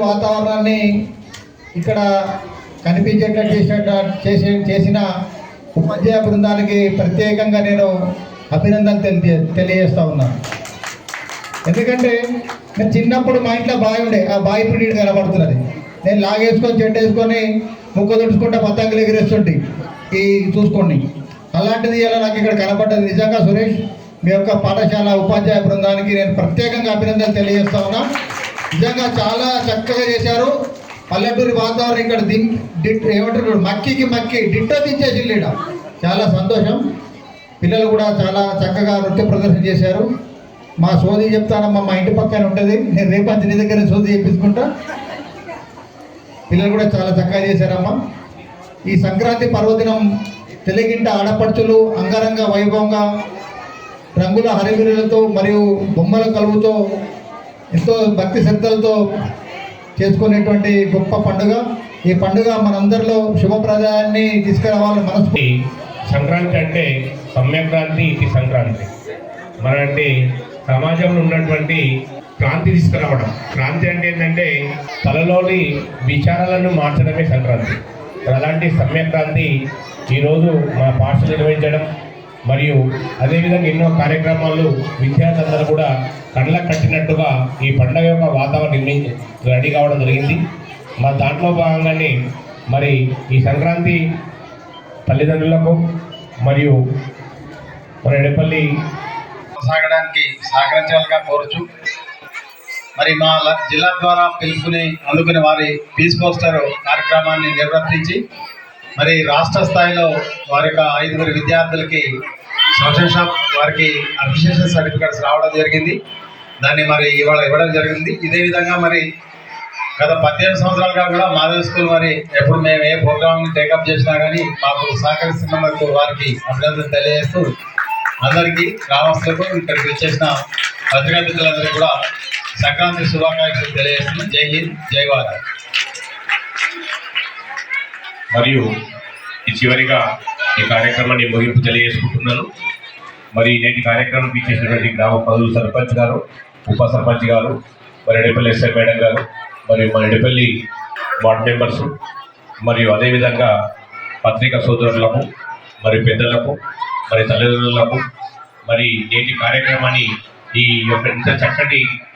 వాతావరణాన్ని ఇక్కడ కనిపించేటట్టు చేసిన ఉపాధ్యాయ బృందానికి ప్రత్యేకంగా నేను అభినందనలు తెలియజేస్తూ ఉన్నాను. ఎందుకంటే నేను చిన్నప్పుడు మా ఇంట్లో బావి ఉండే, ఆ బావి ఇప్పుడు నీళ్ళు కనబడుతున్నది. నేను లాగేసుకొని చెట్టేసుకొని ముక్క తుడుచుకుంటా పతంగులు ఎగిరేస్తుంటే ఈ చూసుకోండి. అలాంటిది ఇలా నాకు ఇక్కడ కనబడ్డది. నిజంగా సురేష్, మీ యొక్క పాఠశాల ఉపాధ్యాయ బృందానికి నేను ప్రత్యేకంగా అభినందనలు తెలియజేస్తా ఉన్నా. నిజంగా చాలా చక్కగా చేశారు. పల్లెటూరి వాతావరణం ఇక్కడ ఏమంటారు, మక్కి డిట్టో దించేసి చాలా సంతోషం. పిల్లలు కూడా చాలా చక్కగా నృత్య ప్రదర్శన చేశారు. మా సోది చెప్తానమ్మా, మా ఇంటి పక్కన ఉంటుంది, నేను రేపంచి నీ దగ్గర సోది చేయించుకుంటా. పిల్లలు కూడా చాలా చక్కగా చేశారమ్మా. ఈ సంక్రాంతి పర్వదినం తెలుగింట ఆడపడుచులు అంగరంగ వైభవంగా రంగుల హరివిరులతో మరియు బొమ్మల కలువుతో ఎంతో భక్తి శ్రద్ధలతో చేసుకునేటువంటి గొప్ప పండుగ. ఈ పండుగ మనందరిలో శుభప్రదాయాన్ని తీసుకురావాలని మనసు. సంక్రాంతి అంటే సమ్యక్రాంతి, ఇది సంక్రాంతి. అంటే సమాజంలో ఉన్నటువంటి క్రాంతి తీసుకురావడం. క్రాంతి అంటే ఏంటంటే తలలోని విచారాలను మార్చడమే సంక్రాంతి. అలాంటి సమ్యక్రాంతి ఈరోజు మా పాఠశాల నిర్వహించడం మరియు అదేవిధంగా ఎన్నో కార్యక్రమాలు విద్యార్థులందరూ కూడా కళ్ళకు కట్టినట్టుగా ఈ పండుగ యొక్క వాతావరణం రెడీ కావడం జరిగింది. మా దాంట్లో భాగంగానే మరి ఈ సంక్రాంతి తల్లిదండ్రులకు మరియు మన ఎడపల్లి సాగడానికి సహకరించాలిగా కోరుచు, మరి మా జిల్లా ద్వారా పిలుపుని అందుకుని వారి పీస్ పోస్టర్ కార్యక్రమాన్ని నిర్వర్తించి మరి రాష్ట్ర స్థాయిలో వారి యొక్క 5 విద్యార్థులకి సంతోషం, వారికి అప్రిషియేషన్ సర్టిఫికేట్స్ రావడం జరిగింది. దాన్ని మరి ఇవాళ ఇవ్వడం జరిగింది. ఇదే విధంగా మరి గత 17 సంవత్సరాలుగా కూడా మాధవ స్కూల్ మరి ఎప్పుడు మేము ఏ ప్రోగ్రామ్ని టేకప్ చేసినా కానీ మాకు సహకరిస్తున్నందుకు వారికి అభినందనలు తెలియజేస్తూ అందరికీ గ్రామస్తులకు ఇక్కడికి వచ్చేసిన పత్రికా మిత్రులందరికీ కూడా సంక్రాంతి శుభాకాంక్షలు తెలియజేస్తున్నాం. జై హింద్, జై భారత్. మరియు ఈ చివరిగా ఈ కార్యక్రమాన్ని ముగింపు తెలియజేసుకుంటున్నాను. మరి నేటి కార్యక్రమం ఇచ్చేసినటువంటి గ్రామ పదులు సర్పంచ్ గారు, ఉప సర్పంచ్ గారు, మరి ఎడపల్లి ఎస్ఐ మేడం గారు, మరియు మన ఎడపల్లి వార్డు మెంబర్సు, మరియు అదేవిధంగా పత్రికా సోదరులకు, మరి పెద్దలకు, మరి తల్లిదండ్రులకు, మరి నేటి కార్యక్రమాన్ని ఈ యొక్క ఇంత చక్కటి